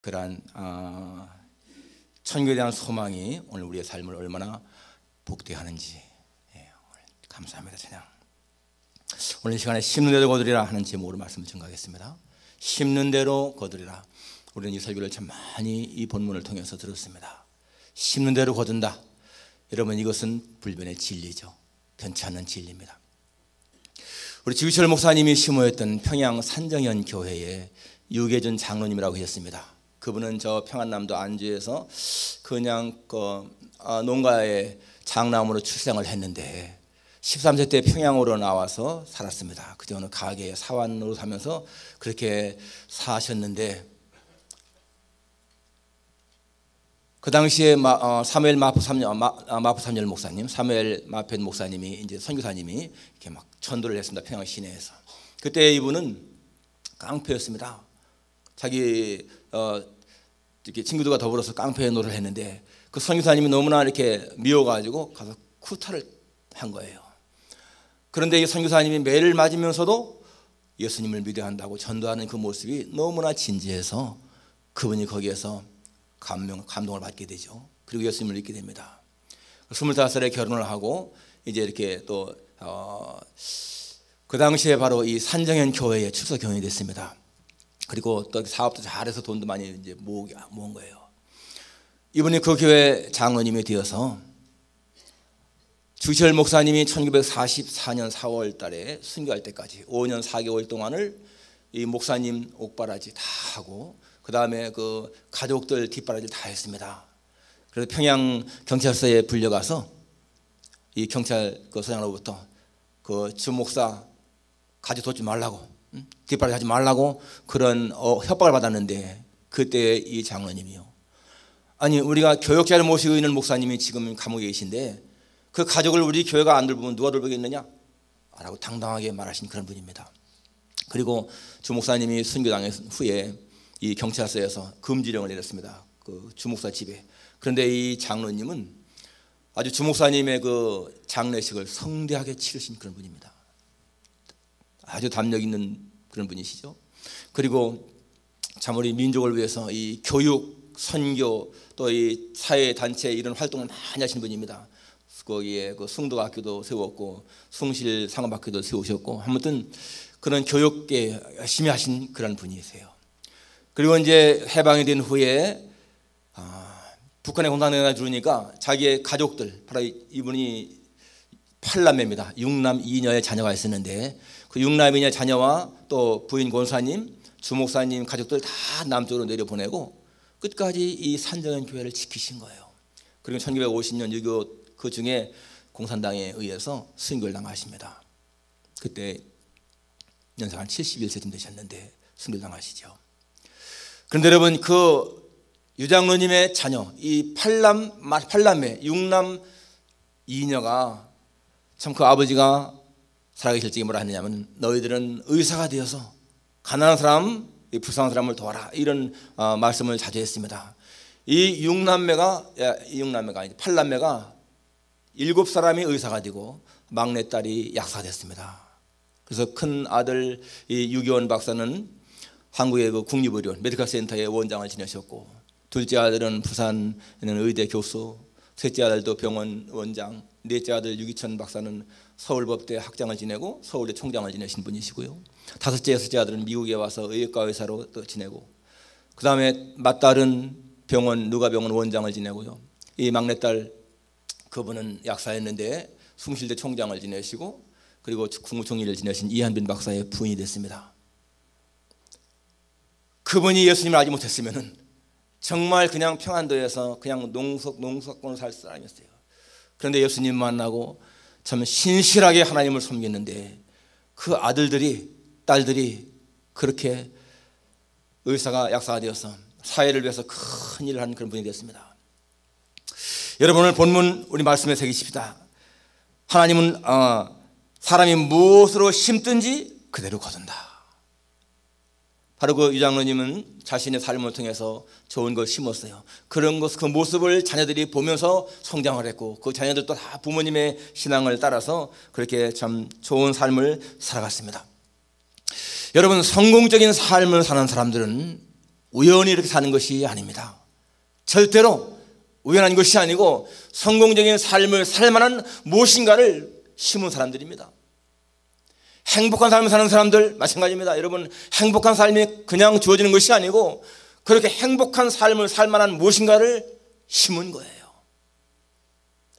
그러한 천국에 대한 소망이 오늘 우리의 삶을 얼마나 복되하는지 오늘 감사합니다. 찬양. 오늘 이 시간에 심는 대로 거두리라 하는 제목으로 말씀을 증거하겠습니다. 심는 대로 거두리라. 우리는 이 설교를 참 많이 이 본문을 통해서 들었습니다. 심는 대로 거둔다. 여러분, 이것은 불변의 진리죠. 변치 않는 진리입니다. 우리 지구철 목사님이 심호했던 평양 산정현 교회의 유계준 장로님이라고 하셨습니다. 그분은 저 평안남도 안주에서 그냥 농가에 장남으로 출생을 했는데 13세 때 평양으로 나와서 살았습니다. 그저 어느 가게에 사원으로 살면서 그렇게 사셨는데, 그 당시에 사무엘 마포삼열 목사님, 사무엘 마펜 목사님이 이제 선교사님이 이렇게 막 전도를 했습니다. 평양 시내에서. 그때 이분은 깡패였습니다. 자기 이렇게 친구들과 더불어서 깡패 노래를 했는데 그 선교사님이 너무나 이렇게 미워가지고 가서 쿠타를 한 거예요. 그런데 이 선교사님이 매를 맞으면서도 예수님을 믿어야 한다고 전도하는 그 모습이 너무나 진지해서 그분이 거기에서 감동을 받게 되죠. 그리고 예수님을 믿게 됩니다. 25살에 결혼을 하고 이제 이렇게 또 그 당시에 바로 이 산정현 교회에 출석 경영이 됐습니다. 그리고 또 사업도 잘해서 돈도 많이 이제 모은 거예요. 이분이 그 교회 장로님이 되어서 주시열 목사님이 1944년 4월 달에 순교할 때까지 5년 4개월 동안을 이 목사님 옥바라지 다 하고 그 다음에 그 가족들 뒷바라지를 다 했습니다. 그래서 평양 경찰서에 불려가서 이 경찰 그 서장으로부터 그 주목사 가지 돋지 말라고, 뒷바라지 하지 말라고 그런 협박을 받았는데, 그때 이 장로님이요, 아니 우리가 교역자를 모시고 있는 목사님이 지금 감옥에 계신데 그 가족을 우리 교회가 안 돌보면 누가 돌보겠느냐 라고 당당하게 말하신 그런 분입니다. 그리고 주목사님이 순교당한 후에 이 경찰서에서 금지령을 내렸습니다. 그 주목사 집에. 그런데 이 장로님은 아주 주목사님의 그 장례식을 성대하게 치르신 그런 분입니다. 아주 담력 있는 그런 분이시죠. 그리고 참 우리 민족을 위해서 이 교육, 선교, 또 이 사회 단체 이런 활동을 많이 하신 분입니다. 거기에 그 숭도학교도 세웠고 숭실 상업학교도 세우셨고, 아무튼 그런 교육계 열심히 하신 그런 분이세요. 그리고 이제 해방이 된 후에 북한에 공산당이 들어오니까 자기의 가족들, 바로 이분이 8남매입니다. 6남 2녀의 자녀가 있었는데 그 6남 2녀 자녀와 또 부인 권사님, 주목사님 가족들 다 남쪽으로 내려보내고 끝까지 이 산정현 교회를 지키신 거예요. 그리고 1950년 6.25 그 중에 공산당에 의해서 순교를 당하십니다. 그때 연세가 한 71세쯤 되셨는데 순교를 당하시죠. 그런데 여러분, 그 유장로님의 자녀, 이 8남매 6남 2녀가 참 그 아버지가 살아계실 적에 뭐라 했느냐면, 너희들은 의사가 되어서 가난한 사람, 불쌍한 사람을 도와라, 이런 말씀을 자주 했습니다. 이 6남매가 아니 8남매가 7사람이 의사가 되고 막내딸이 약사가 됐습니다. 그래서 큰 아들 이 유기원 박사는 한국의 그 국립의료원 메디컬 센터의 원장을 지내셨고, 둘째 아들은 부산에 있는 의대 교수, 셋째 아들도 병원 원장, 넷째 아들 유기천 박사는 서울법대 학장을 지내고 서울대 총장을 지내신 분이시고요. 다섯째, 여섯째 아들은 미국에 와서 의학과 의사로 또 지내고, 그 다음에 맏딸은 누가병원 원장을 지내고요. 이 막내딸 그분은 약사였는데 숭실대 총장을 지내시고, 그리고 국무총리를 지내신 이한빈 박사의 부인이 됐습니다. 그분이 예수님을 알지 못했으면 정말 그냥 평안도에서 그냥 농사꾼으로 살 사람이었어요. 그런데 예수님 만나고 참 신실하게 하나님을 섬겼는데 그 아들들이, 딸들이 그렇게 의사가, 약사가 되어서 사회를 위해서 큰 일을 하는 그런 분이 됐습니다. 여러분, 오늘 본문 우리 말씀에 새기십시다. 하나님은 사람이 무엇으로 심든지 그대로 거둔다. 바로 그 유장로님은 자신의 삶을 통해서 좋은 걸 심었어요. 그런 것, 그 모습을 자녀들이 보면서 성장을 했고, 그 자녀들도 다 부모님의 신앙을 따라서 그렇게 참 좋은 삶을 살아갔습니다. 여러분, 성공적인 삶을 사는 사람들은 우연히 이렇게 사는 것이 아닙니다. 절대로 우연한 것이 아니고 성공적인 삶을 살 만한 무엇인가를 심은 사람들입니다. 행복한 삶을 사는 사람들 마찬가지입니다. 여러분, 행복한 삶이 그냥 주어지는 것이 아니고 그렇게 행복한 삶을 살 만한 무엇인가를 심은 거예요.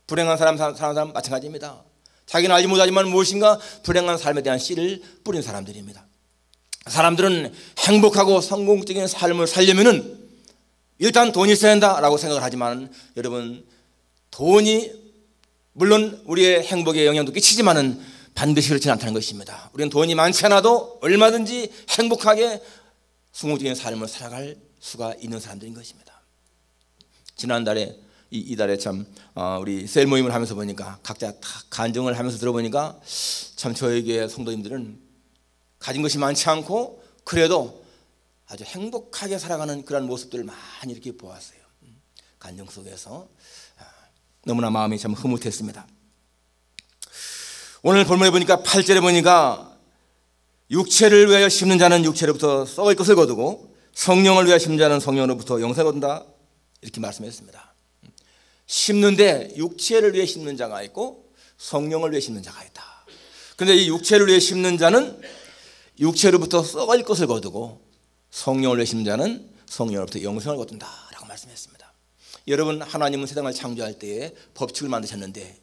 불행한 사람 사는 사람 마찬가지입니다. 자기는 알지 못하지만 무엇인가 불행한 삶에 대한 씨를 뿌린 사람들입니다. 사람들은 행복하고 성공적인 삶을 살려면은 일단 돈이 있어야 한다라고 생각을 하지만 여러분, 돈이 물론 우리의 행복에 영향도 끼치지만은 반드시 그렇지는 않다는 것입니다. 우리는 돈이 많지 않아도 얼마든지 행복하게 성공적인 삶을 살아갈 수가 있는 사람들인 것입니다. 지난달에 이달에 참 우리 셀 모임을 하면서 보니까 각자 다 간증을 하면서 들어보니까 참 저희 교회 성도님들은 가진 것이 많지 않고 그래도 아주 행복하게 살아가는 그런 모습들을 많이 이렇게 보았어요. 간증 속에서 너무나 마음이 참 흐뭇했습니다. 오늘 본문에 보니까 8절에 보니까 육체를 위하여 심는 자는 육체로부터 썩을 것을 거두고 성령을 위하여 심는 자는 성령으로부터 영생을 얻는다, 이렇게 말씀했습니다. 심는데 육체를 위해 심는 자가 있고 성령을 위해 심는 자가 있다. 그런데 이 육체를 위해 심는 자는 육체로부터 썩을 것을 거두고 성령을 위해 심는 자는 성령으로부터 영생을 거둔다라고 말씀했습니다. 여러분, 하나님은 세상을 창조할 때에 법칙을 만드셨는데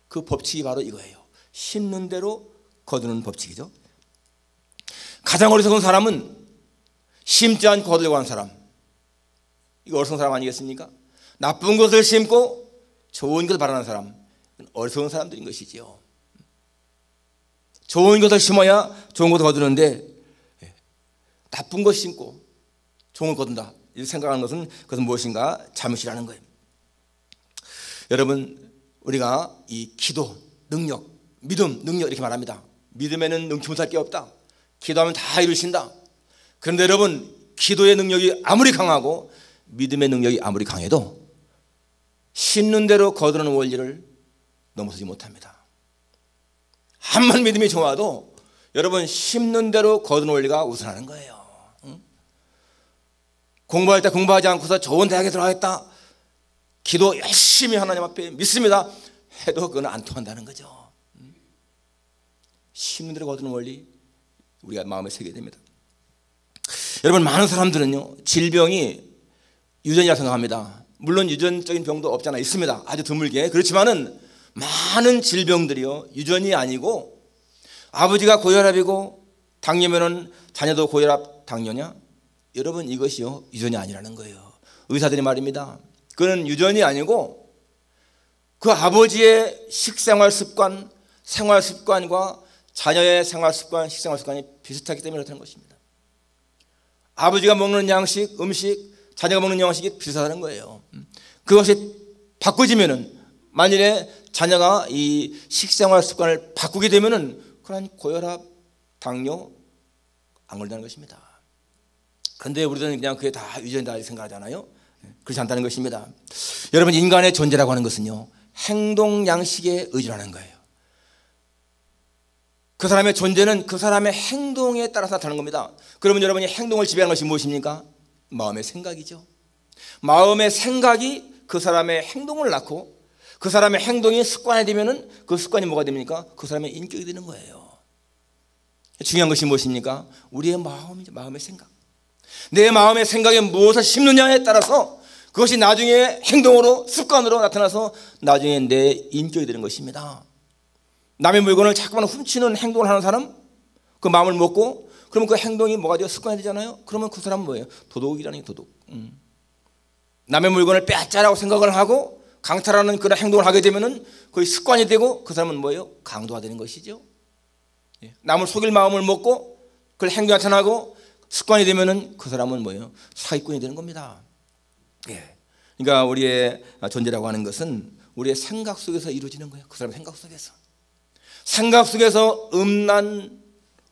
그 법칙이 바로 이거예요. 심는 대로 거두는 법칙이죠. 가장 어리석은 사람은 심지 않고 거두려고 하는 사람, 이거 어리석은 사람 아니겠습니까? 나쁜 것을 심고 좋은 것을 바라는 사람, 어리석은 사람들인 것이지요. 좋은 것을 심어야 좋은 것을 거두는데 나쁜 것 심고 좋은 걸 거둔다, 이렇게 생각하는 것은 그것은 무엇인가 잘못이라는 거예요. 여러분, 우리가 이 기도, 능력, 믿음, 능력 이렇게 말합니다. 믿음에는 능치 못할 게 없다. 기도하면 다 이루신다. 그런데 여러분, 기도의 능력이 아무리 강하고 믿음의 능력이 아무리 강해도 심는 대로 거두는 원리를 넘어서지 못합니다. 암만 믿음이 좋아도 여러분, 심는 대로 거두는 원리가 우선하는 거예요. 공부할 때 공부하지 않고서 좋은 대학에 들어가겠다, 기도 열심히 하나님 앞에 믿습니다 해도 그건 안 통한다는 거죠. 심는 대로 거두는 원리 우리가 마음에 새겨야 됩니다. 여러분, 많은 사람들은요 질병이 유전이라 생각합니다. 물론 유전적인 병도 없잖아, 있습니다. 아주 드물게. 그렇지만은 많은 질병들이요 유전이 아니고 아버지가 고혈압이고 당뇨면은 자녀도 고혈압 당뇨냐? 여러분, 이것이요 유전이 아니라는 거예요. 의사들이 말입니다. 그는 유전이 아니고 그 아버지의 식생활 습관, 생활 습관과 자녀의 생활 습관, 식생활 습관이 비슷하기 때문에 그렇다는 것입니다. 아버지가 먹는 양식, 음식, 자녀가 먹는 양식이 비슷하다는 거예요. 그것이 바꿔지면은, 만일에 자녀가 이 식생활 습관을 바꾸게 되면은 그런 고혈압, 당뇨 안 걸린다는 것입니다. 그런데 우리들은 그냥 그게 다 유전이다 생각하잖아요. 그렇지 않다는 것입니다. 여러분, 인간의 존재라고 하는 것은요 행동 양식에 의존하는 거예요. 그 사람의 존재는 그 사람의 행동에 따라서 나타나는 겁니다. 그러면 여러분이 행동을 지배하는 것이 무엇입니까? 마음의 생각이죠. 마음의 생각이 그 사람의 행동을 낳고 그 사람의 행동이 습관이 되면은 그 습관이 뭐가 됩니까? 그 사람의 인격이 되는 거예요. 중요한 것이 무엇입니까? 우리의 마음이죠. 마음의 생각. 내 마음의 생각에 무엇을 심느냐에 따라서 그것이 나중에 행동으로, 습관으로 나타나서 나중에 내 인격이 되는 것입니다. 남의 물건을 자꾸만 훔치는 행동을 하는 사람, 그 마음을 먹고 그러면 그 행동이 뭐가 돼요? 습관이 되잖아요. 그러면 그 사람은 뭐예요? 도둑이라는 게 도둑. 남의 물건을 빼앗자라고 생각을 하고 강탈하는 그런 행동을 하게 되면은 그게 습관이 되고 그 사람은 뭐예요? 강도가 되는 것이죠. 남을 속일 마음을 먹고 그걸 행동이 나타나고 습관이 되면은 그 사람은 뭐예요? 사기꾼이 되는 겁니다. 그러니까 우리의 존재라고 하는 것은 우리의 생각 속에서 이루어지는 거예요. 그 사람의 생각 속에서. 생각 속에서 음란,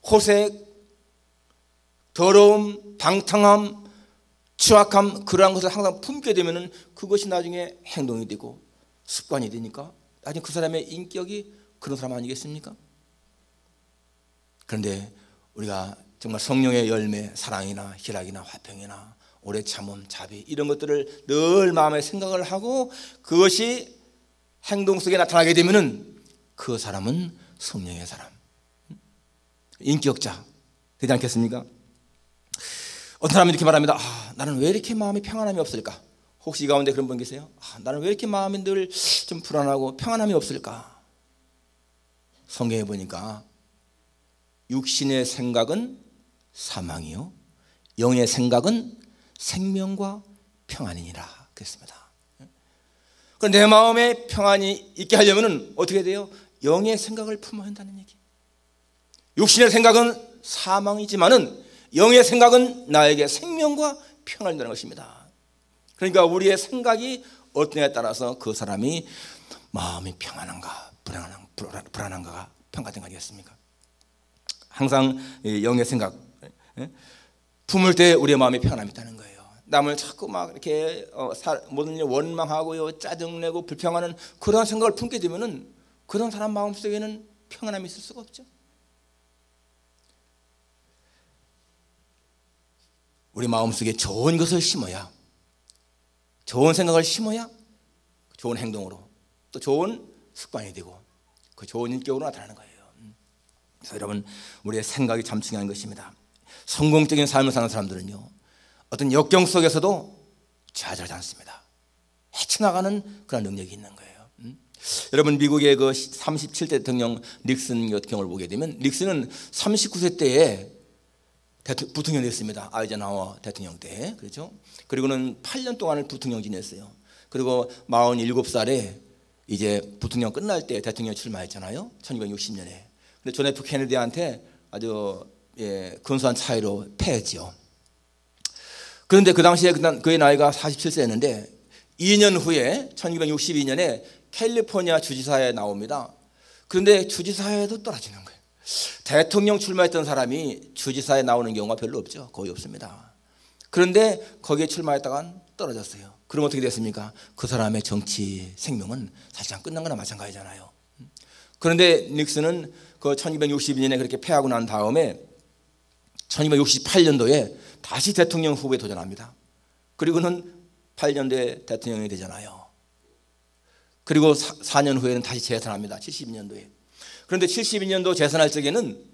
호색, 더러움, 방탕함, 추악함, 그러한 것을 항상 품게 되면은 그것이 나중에 행동이 되고 습관이 되니까 나중에 그 사람의 인격이 그런 사람 아니겠습니까? 그런데 우리가 정말 성령의 열매, 사랑이나 희락이나 화평이나 오래 참음, 자비 이런 것들을 늘 마음에 생각을 하고 그것이 행동 속에 나타나게 되면은 그 사람은 성령의 사람, 인격자 되지 않겠습니까? 어떤 사람이 이렇게 말합니다. 나는 왜 이렇게 마음이 평안함이 없을까? 혹시 이 가운데 그런 분 계세요? 나는 왜 이렇게 마음이 늘 좀 불안하고 평안함이 없을까? 성경에 보니까 육신의 생각은 사망이요 영의 생각은 생명과 평안이니라 그랬습니다. 그럼 내 마음에 평안이 있게 하려면 어떻게 돼요? 영의 생각을 품어야 한다는 얘기. 육신의 생각은 사망이지만은 영의 생각은 나에게 생명과 평안이 된다는 것입니다. 그러니까 우리의 생각이 어떠냐에 따라서 그 사람이 마음이 평안한가 불안한가가 평가된 거 아니겠습니까? 항상 영의 생각 품을 때 우리의 마음에 평안함이 있다는 거예요. 남을 자꾸 막 이렇게 모든 일 원망하고요, 짜증내고 불평하는 그런 생각을 품게 되면은 그런 사람 마음속에는 평안함이 있을 수가 없죠. 우리 마음속에 좋은 것을 심어야, 좋은 생각을 심어야 좋은 행동으로 또 좋은 습관이 되고 그 좋은 인격으로 나타나는 거예요. 그래서 여러분, 우리의 생각이 참 중요한 것입니다. 성공적인 삶을 사는 사람들은요, 어떤 역경 속에서도 좌절하지 않습니다. 헤쳐나가는 그런 능력이 있는 거예요. 여러분, 미국의 그 37대 대통령 닉슨 같은 경우를 보게 되면 닉슨은 39세 때에 부통령이 됐습니다. 아이젠하워 대통령 때. 그렇죠? 그리고는 8년 동안을 부통령 지냈어요. 그리고 47살에 이제 부통령 끝날 때 대통령 출마했잖아요. 1960년에. 근데 존 F 케네디한테 아주 근소한 차이로 패했죠. 그런데 그 당시에 그의 나이가 47세였는데 2년 후에 1962년에 캘리포니아 주지사에 나옵니다. 그런데 주지사에도 떨어지는 거예요. 대통령 출마했던 사람이 주지사에 나오는 경우가 별로 없죠. 거의 없습니다. 그런데 거기에 출마했다가 떨어졌어요. 그럼 어떻게 됐습니까? 그 사람의 정치 생명은 사실상 끝난 거나 마찬가지잖아요. 그런데 닉슨은 그 1962년에 그렇게 패하고 난 다음에 1968년도에 다시 대통령 후보에 도전합니다. 그리고는 8년도에 대통령이 되잖아요. 그리고 4년 후에는 다시 재선합니다. 72년도에. 그런데 72년도 재선할 적에는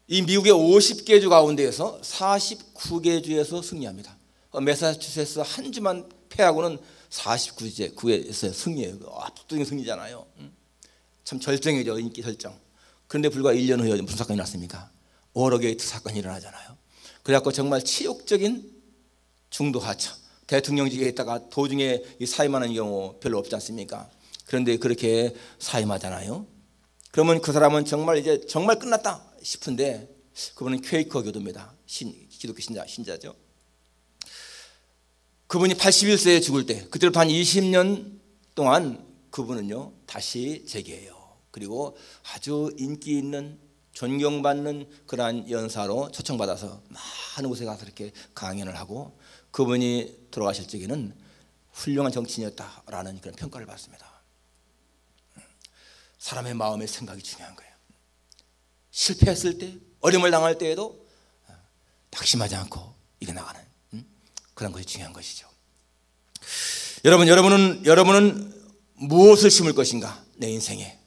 이 미국의 50개 주 가운데에서 49개 주에서 승리합니다. 매사추세츠 한 주만 패하고는 49주에서 승리해요. 압도적인 승리잖아요. 참 절정이죠. 인기 절정. 그런데 불과 1년 후에 무슨 사건이 났습니까? 워러게이트 사건이 일어나잖아요. 그래갖고 정말 치욕적인 중도 하차, 대통령직에 있다가 도중에 사임하는 경우 별로 없지 않습니까? 그런데 그렇게 사임하잖아요. 그러면 그 사람은 정말 이제 정말 끝났다 싶은데 그분은 퀘이커 교도입니다. 기독교 신자죠. 그분이 81세에 죽을 때, 그때부터 한 20년 동안 그분은요 다시 재기해요. 그리고 아주 인기 있는 존경받는 그러한 연사로 초청받아서 많은 곳에 가서 이렇게 강연을 하고, 그분이 돌아가실 적에는 훌륭한 정치인이었다라는 그런 평가를 받습니다. 사람의 마음의 생각이 중요한 거예요. 실패했을 때, 어려움을 당할 때에도 낙심하지 않고 이겨나가는 그런 것이 중요한 것이죠. 여러분은 무엇을 심을 것인가? 내 인생에.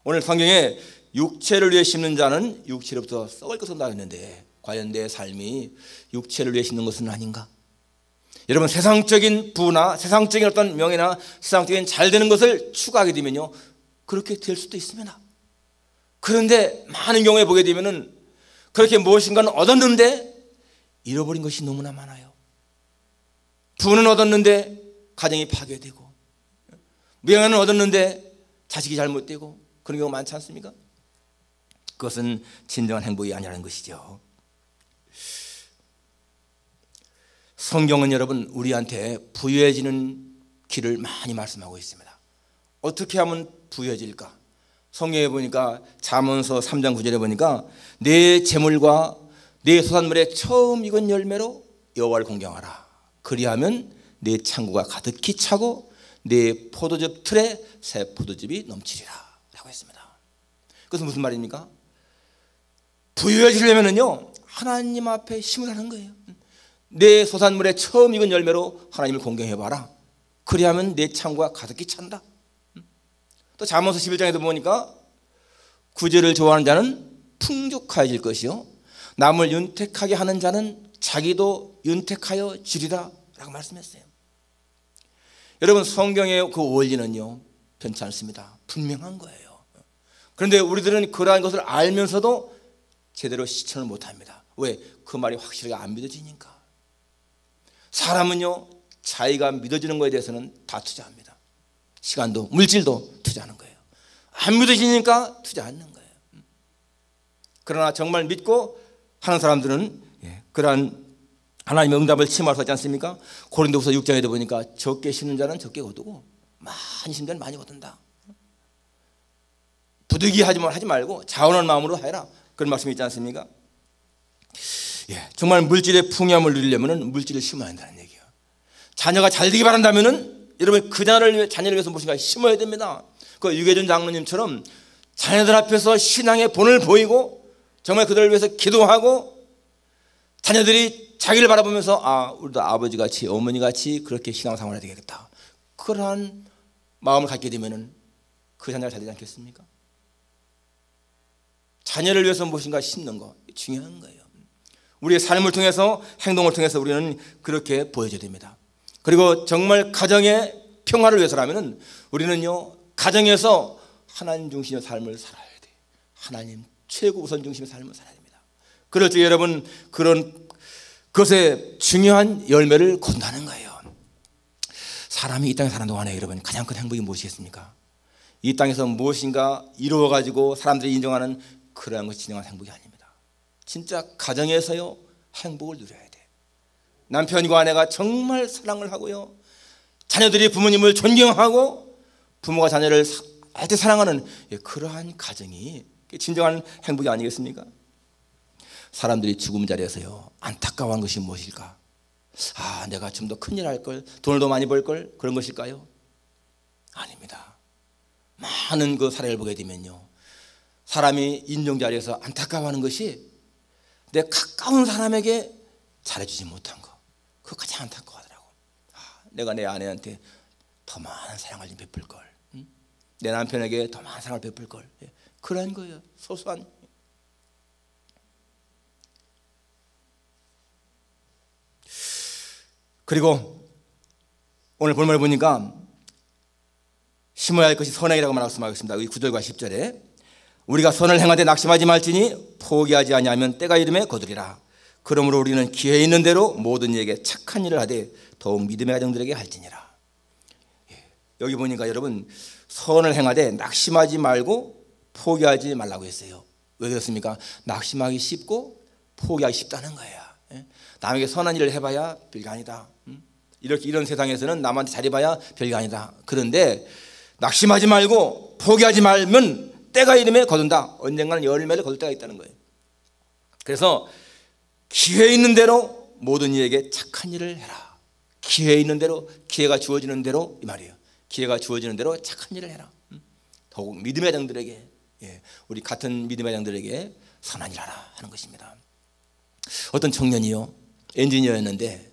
오늘 성경에 육체를 위해 심는 자는 육체로부터 썩을 것을 얻는다 했는데, 과연 내 삶이 육체를 위해 심는 것은 아닌가? 여러분, 세상적인 부나 세상적인 어떤 명예나 세상적인 잘 되는 것을 추구하게 되면요 그렇게 될 수도 있습니다. 그런데 많은 경우에 보게 되면은 그렇게 무엇인가는 얻었는데 잃어버린 것이 너무나 많아요. 부는 얻었는데 가정이 파괴되고, 명예는 얻었는데 자식이 잘못되고, 그런 경우가 많지 않습니까? 그것은 진정한 행복이 아니라는 것이죠. 성경은 여러분 우리한테 부유해지는 길을 많이 말씀하고 있습니다. 어떻게 하면 부유해질까? 성경에 보니까 잠언서 3장 9절에 보니까 내 재물과 내 소산물의 처음 익은 열매로 여호와를 공경하라. 그리하면 내 창고가 가득히 차고 내 포도즙 틀에 새 포도즙이 넘치리라 라고 했습니다. 그것은 무슨 말입니까? 부유해지려면요 하나님 앞에 힘을 하는 거예요. 내 소산물에 처음 익은 열매로 하나님을 공경해봐라. 그리하면 내 창고가 가득히 찬다. 또 잠언서 11장에도 보니까 구제를 좋아하는 자는 풍족하여질 것이요 남을 윤택하게 하는 자는 자기도 윤택하여 지리라 라고 말씀했어요. 여러분, 성경의 그 원리는요 변치 않습니다. 분명한 거예요. 그런데 우리들은 그러한 것을 알면서도 제대로 실천을 못합니다. 왜? 그 말이 확실하게 안 믿어지니까. 사람은요 자기가 믿어지는 것에 대해서는 다 투자합니다. 시간도 물질도 투자하는 거예요. 안 믿어지니까 투자 않는 거예요. 그러나 정말 믿고 하는 사람들은 그러한 하나님의 응답을 침할 수 있지 않습니까? 고린도후서 6장에도 보니까 적게 심는 자는 적게 거두고 많이 심는 자는 많이 거둔다. 부득이 하지 말고 자원한 마음으로 해라. 그런 말씀이 있지 않습니까? 정말 물질의 풍요함을 누리려면 물질을 심어야 한다는 얘기예요. 자녀가 잘 되기 바란다면 여러분 그 자녀를 위해서 무엇인가 심어야 됩니다. 그 유계준 장로님처럼 자녀들 앞에서 신앙의 본을 보이고 정말 그들을 위해서 기도하고 자녀들이 자기를 바라보면서 우리도 아버지같이 어머니같이 그렇게 신앙생활을 해야 되겠다. 그러한 마음을 갖게 되면 그 자녀가 잘 되지 않겠습니까? 자녀를 위해서 무엇인가 심는 거 중요한 거예요. 우리의 삶을 통해서 행동을 통해서 우리는 그렇게 보여줘야 됩니다. 그리고 정말 가정의 평화를 위해서라면 우리는요 가정에서 하나님 중심의 삶을 살아야 돼. 하나님 최고 우선 중심의 삶을 살아야 됩니다. 그럴 때 여러분 그런 것에 중요한 열매를 거둔다는 거예요. 사람이 이 땅에 사는 동안에 여러분 가장 큰 행복이 무엇이겠습니까? 이 땅에서 무엇인가 이루어가지고 사람들이 인정하는 그러한 것이 진정한 행복이 아닙니다. 진짜 가정에서요 행복을 누려야 돼. 남편과 아내가 정말 사랑을 하고요 자녀들이 부모님을 존경하고 부모가 자녀를 아주 사랑하는 그러한 가정이 진정한 행복이 아니겠습니까? 사람들이 죽음 자리에서요 안타까워하는 것이 무엇일까? 내가 좀 더 큰일 할 걸, 돈을 더 많이 벌 걸, 그런 것일까요? 아닙니다. 많은 그 사례를 보게 되면요 사람이 인정 자리에서 안타까워하는 것이 내 가까운 사람에게 잘해주지 못한 거, 그거 가장 안타까워하더라고. 내가 내 아내한테 더 많은 사랑을 좀 베풀 걸, 내 남편에게 더 많은 사랑을 베풀 걸, 그런 거예요. 소소한. 그리고 오늘 본문을 보니까 심어야 할 것이 선행이라고 말하고 있습니다. 이 9절과 10절에 우리가 선을 행하되 낙심하지 말지니 포기하지 아니하면 때가 이름에 거두리라. 그러므로 우리는 기회 있는 대로 모든 이에게 착한 일을 하되 더욱 믿음의 가정들에게 할지니라. 여기 보니까 여러분 선을 행하되 낙심하지 말고 포기하지 말라고 했어요. 왜 그렇습니까? 낙심하기 쉽고 포기하기 쉽다는 거예요. 남에게 선한 일을 해봐야 별게 아니다. 이런 세상에서는 남한테 잘해봐야 별게 아니다. 그런데 낙심하지 말고 포기하지 말면 때가 이름에 거둔다. 언젠가는 열매를 거둘 때가 있다는 거예요. 그래서 기회 있는 대로 모든 이에게 착한 일을 해라. 기회 있는 대로, 기회가 주어지는 대로, 이 말이에요. 기회가 주어지는 대로 착한 일을 해라. 더욱 믿음의 자들에게, 우리 같은 믿음의 자들에게 선한 일 하라 하는 것입니다. 어떤 청년이요 엔지니어였는데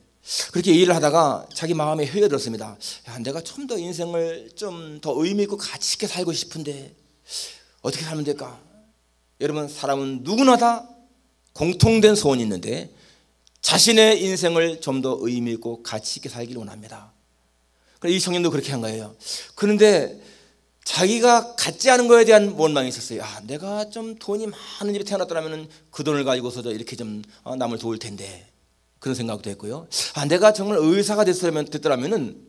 그렇게 일을 하다가 자기 마음에 회의가 들었습니다. 내가 좀 더 인생을 좀 더 의미 있고 가치 있게 살고 싶은데 어떻게 살면 될까? 여러분 사람은 누구나 다 공통된 소원이 있는데 자신의 인생을 좀 더 의미 있고 가치 있게 살기를 원합니다. 그래서 이 청년도 그렇게 한 거예요. 그런데 자기가 갖지 않은 거에 대한 원망이 있었어요. 내가 좀 돈이 많은 집에 태어났더라면 그 돈을 가지고서도 이렇게 좀 남을 도울 텐데, 그런 생각도 했고요. 내가 정말 의사가 됐더라면은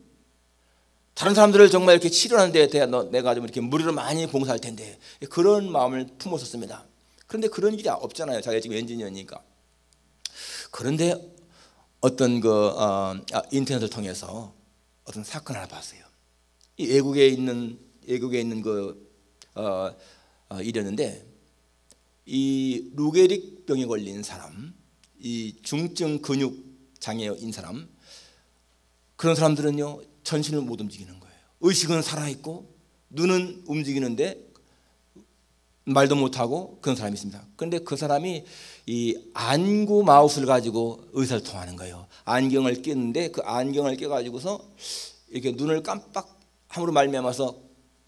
다른 사람들을 정말 이렇게 치료하는 데 내가 좀 이렇게 무료로 많이 봉사할 텐데, 그런 마음을 품었었습니다. 그런데 그런 일이 없잖아요. 자기가 지금 엔지니어니까. 그런데 어떤 인터넷을 통해서 어떤 사건 하나 봤어요. 이 외국에 있는 일이었는데, 이 루게릭 병에 걸린 사람, 이 중증 근육 장애인 사람, 그런 사람들은요 전신을 못 움직이는 거예요. 의식은 살아있고 눈은 움직이는데 말도 못하고 그런 사람이 있습니다. 그런데 그 사람이 이 안구 마우스를 가지고 의사를 통하는 거예요. 안경을 꼈는데 그 안경을 껴가지고서 이렇게 눈을 깜빡함으로 말미암아서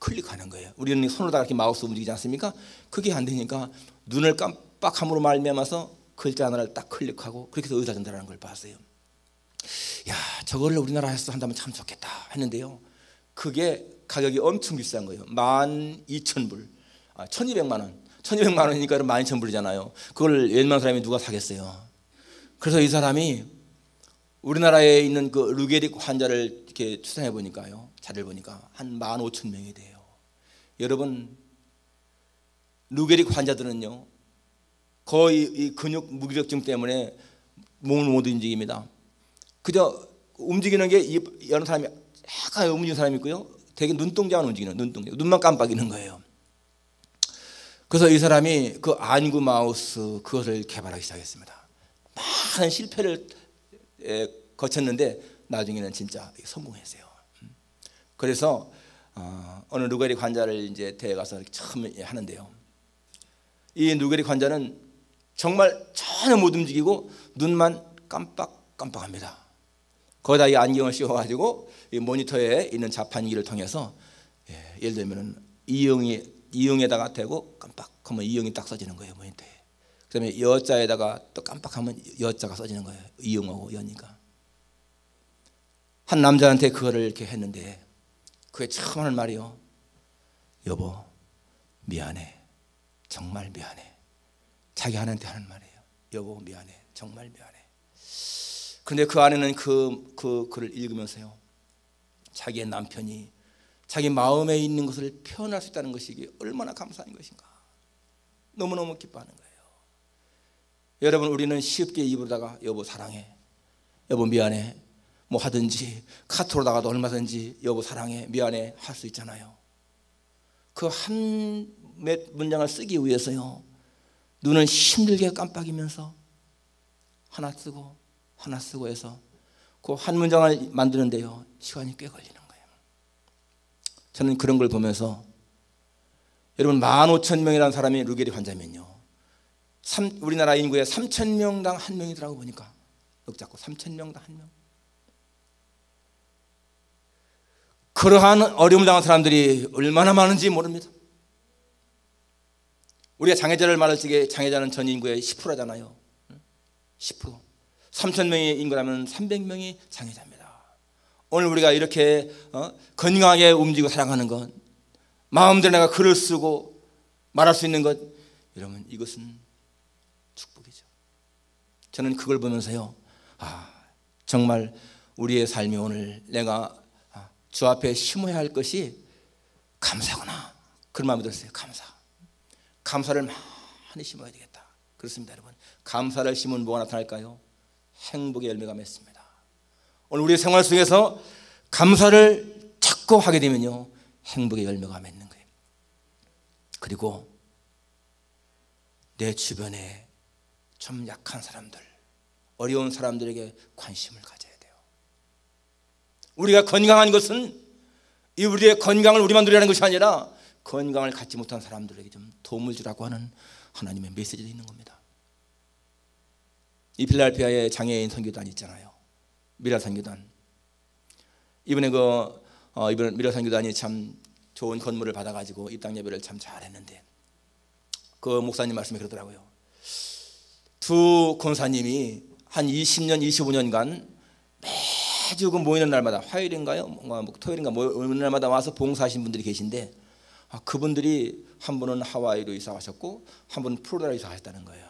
클릭하는 거예요. 우리는 손으로다가 이렇게 마우스 움직이지 않습니까? 그게 안 되니까 눈을 깜빡함으로 말미암아서 글자 하나를 딱 클릭하고 그렇게 해서 의사 전달하는 걸 봤어요. 야, 저걸 우리나라에서 한다면 참 좋겠다 했는데요. 그게 가격이 엄청 비싼 거예요. 12,000불, 1,200만 원. 1,200만 원이니까 12,000불이잖아요. 그걸 웬만한 사람이 누가 사겠어요. 그래서 이 사람이 우리나라에 있는 그 루게릭 환자를 이렇게 추산해 보니까요, 자료를 보니까 한 15,000명이 돼요. 여러분, 루게릭 환자들은요, 거의 이 근육 무기력증 때문에 몸을 못 움직입니다. 그저 움직이는 게 여러 사람이 약간 움직이는 사람이 있고요, 되게 눈동자만 움직이는, 눈동자, 눈만 깜빡이는 거예요. 그래서 이 사람이 그 안구 마우스 그것을 개발하기 시작했습니다. 많은 실패를 거쳤는데 나중에는 진짜 성공했어요. 그래서 어느 루게릭 환자를 이제 데려가서 처음 하는데요. 이 루게릭 환자는 정말 전혀 못 움직이고 눈만 깜빡깜빡합니다. 거기다 이 안경을 씌워가지고 이 모니터에 있는 자판기를 통해서 예를 들면 이응에다가 대고 깜빡하면 이응이 딱 써지는 거예요, 모니터에. 그다음에 여자에다가 또 깜빡하면 여자가 써지는 거예요, 이응하고 여니까. 한 남자한테 그거를 이렇게 했는데 그게 처음 하는 말이요, 여보 미안해, 정말 미안해. 자기 아내한테 하는 말이에요. 여보 미안해, 정말 미안해. 그런데 그 안에는 그 글을 읽으면서요, 자기의 남편이 자기 마음에 있는 것을 표현할 수 있다는 것이 얼마나 감사한 것인가, 너무너무 기뻐하는 거예요. 여러분, 우리는 쉽게 입으로다가 여보 사랑해, 여보 미안해, 뭐 하든지 카톡으로다가도 얼마든지 여보 사랑해, 미안해 할 수 있잖아요. 그 한 몇 문장을 쓰기 위해서요, 눈은 힘들게 깜빡이면서 하나 쓰고 해서 그 한 문장을 만드는데요, 시간이 꽤 걸리는 거예요. 저는 그런 걸 보면서 여러분, 15,000명이라는 사람이 루게릭 환자면요, 우리나라 인구의 3,000명당 한 명이더라고 보니까, 넉잡고 3,000명당 한 명. 그러한 어려움을 당한 사람들이 얼마나 많은지 모릅니다. 우리가 장애자를 말할 적에 장애자는 전 인구의 10%잖아요. 10%. 3,000명의 인구라면 300명이 장애자입니다. 오늘 우리가 이렇게 건강하게 움직이고 살아가는 것, 마음대로 내가 글을 쓰고 말할 수 있는 것, 여러분 이것은 축복이죠. 저는 그걸 보면서요, 정말 우리의 삶이 오늘 내가 주 앞에 심어야 할 것이 감사구나, 그런 마음이 들었어요. 감사를 많이 심어야 되겠다. 그렇습니다, 여러분. 감사를 심은 뭐가 나타날까요? 행복의 열매가 맺습니다. 오늘 우리의 생활 속에서 감사를 자꾸 하게 되면요, 행복의 열매가 맺는 거예요. 그리고 내 주변에 좀 약한 사람들, 어려운 사람들에게 관심을 가져야 돼요. 우리가 건강한 것은 이 우리의 건강을 우리만 누리라는 것이 아니라 건강을 갖지 못한 사람들에게 좀 도움을 주라고 하는 하나님의 메시지도 있는 겁니다. 이 필라델피아의 장애인 선교단 있잖아요, 미라 선교단. 이번에 이번 미라 선교단이 참 좋은 건물을 받아가지고 입당 예배를 참 잘했는데, 그 목사님 말씀에 그러더라고요. 두 권사님이 한 20년, 25년간 매주 그 모이는 날마다, 화요일인가요? 토요일인가 모이는 날마다 와서 봉사하신 분들이 계신데, 그분들이 한 분은 하와이로 이사 가셨고 한 분은 플로리다로 이사 가셨다는 거예요.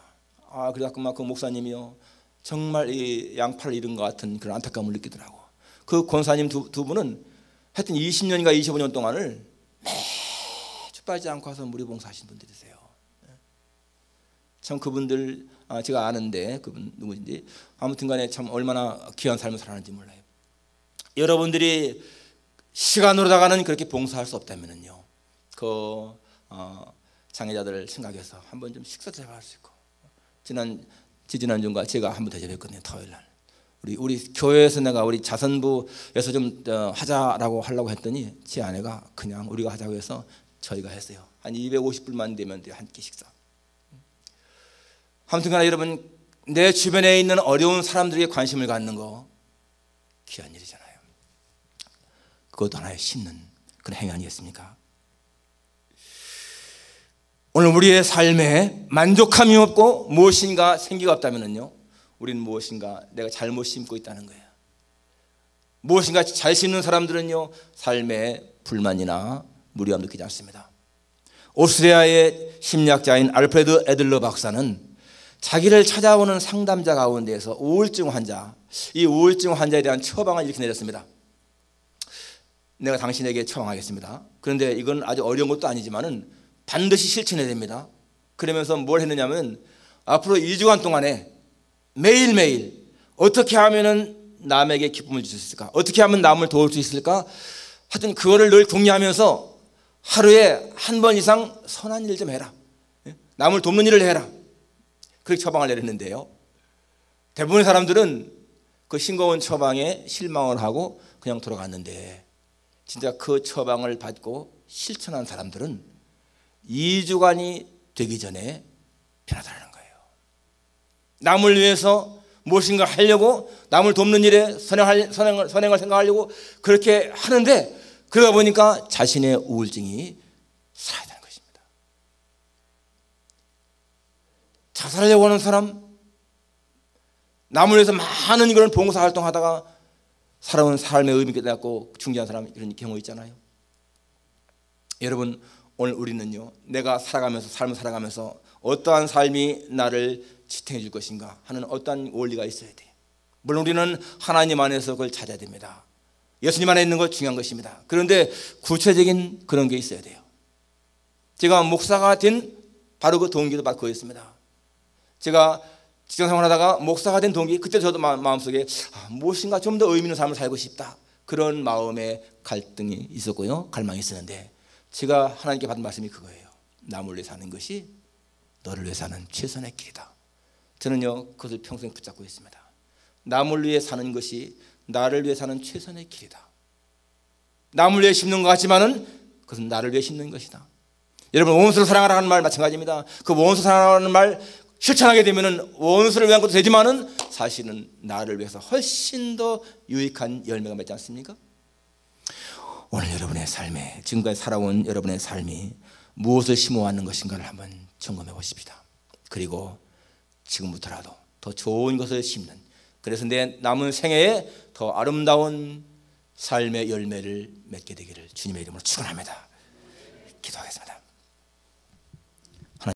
그래갖고 막 그 목사님이요, 정말 이 양팔을 잃은 것 같은 그런 안타까움을 느끼더라고. 그 권사님 두 분은 하여튼 20년인가 25년 동안을 매주 빠지지 않고 와서 무료 봉사하신 분들이세요. 참 그분들 제가 아는데 그분 누구인지, 아무튼 간에 참 얼마나 귀한 삶을 살았는지 몰라요. 여러분들이 시간으로다가는 그렇게 봉사할 수 없다면은요, 그 장애자들을 생각해서 한번 좀 식사도 해볼 수 있고. 지지난주인가 제가 한번 대접했거든요, 토요일날. 우리 교회에서 내가 우리 자선부에서 좀 하자라고 하려고 했더니 제 아내가 그냥 우리가 하자고 해서 저희가 했어요. 한 250불만 되면 돼요. 한 끼 식사. 아무튼간에 여러분, 내 주변에 있는 어려운 사람들에게 관심을 갖는 거 귀한 일이잖아요. 그것도 하나의 심는 그런 행위 아니겠습니까? 오늘 우리의 삶에 만족함이 없고 무엇인가 생기가 없다면요, 우리는 무엇인가 내가 잘못 심고 있다는 거예요. 무엇인가 잘 심는 사람들은요, 삶에 불만이나 무료함 느끼지 않습니다. 오스트리아의 심리학자인 알프레드 애들러 박사는 자기를 찾아오는 상담자 가운데에서 우울증 환자, 이 우울증 환자에 대한 처방을 이렇게 내렸습니다. 내가 당신에게 처방하겠습니다. 그런데 이건 아주 어려운 것도 아니지만은 반드시 실천해야 됩니다. 그러면서 뭘 했느냐면, 앞으로 2주간 동안에 매일매일 어떻게 하면은 남에게 기쁨을 줄 수 있을까, 어떻게 하면 남을 도울 수 있을까, 하여튼 그거를 늘 궁리하면서 하루에 한 번 이상 선한 일 좀 해라, 남을 돕는 일을 해라, 그렇게 처방을 내렸는데요, 대부분의 사람들은 그 싱거운 처방에 실망을 하고 그냥 돌아갔는데, 진짜 그 처방을 받고 실천한 사람들은 2주간이 되기 전에 변하더라는 거예요. 남을 위해서 무엇인가 하려고, 남을 돕는 일에 선행을 생각하려고 그렇게 하는데, 그러다 보니까 자신의 우울증이 사라지는 것입니다. 자살하려고 하는 사람, 남을 위해서 많은 그런 봉사활동 하다가 살아온 삶의 의미가 갖고 중지한 사람, 이런 경우 있잖아요. 여러분, 오늘 우리는요, 내가 삶을 살아가면서 어떠한 삶이 나를 지탱해 줄 것인가 하는 어떠한 원리가 있어야 돼요. 물론 우리는 하나님 안에서 그걸 찾아야 됩니다. 예수님 안에 있는 것 중요한 것입니다. 그런데 구체적인 그런 게 있어야 돼요. 제가 목사가 된 바로 그 동기도 바로 그거였습니다. 제가 직장생활 하다가 목사가 된 동기, 그때 저도 마음속에 무엇인가 좀 더 의미 있는 삶을 살고 싶다, 그런 마음의 갈등이 있었고요, 갈망이 있었는데, 제가 하나님께 받은 말씀이 그거예요. 남을 위해 사는 것이 너를 위해 사는 최선의 길이다. 저는요, 그것을 평생 붙잡고 있습니다. 남을 위해 사는 것이 나를 위해 사는 최선의 길이다. 남을 위해 심는 것 같지만은 그것은 나를 위해 심는 것이다. 여러분, 원수를 사랑하라는 말 마찬가지입니다. 그 원수 사랑하라는 말 실천하게 되면은 원수를 위한 것도 되지만은 사실은 나를 위해서 훨씬 더 유익한 열매가 맺지 않습니까? 오늘 여러분의 삶에, 지금까지 살아온 여러분의 삶이 무엇을 심어왔는 것인가를 한번 점검해 보십시다. 그리고 지금부터라도 더 좋은 것을 심는, 그래서 내 남은 생애에 더 아름다운 삶의 열매를 맺게 되기를 주님의 이름으로 축원합니다. 기도하겠습니다.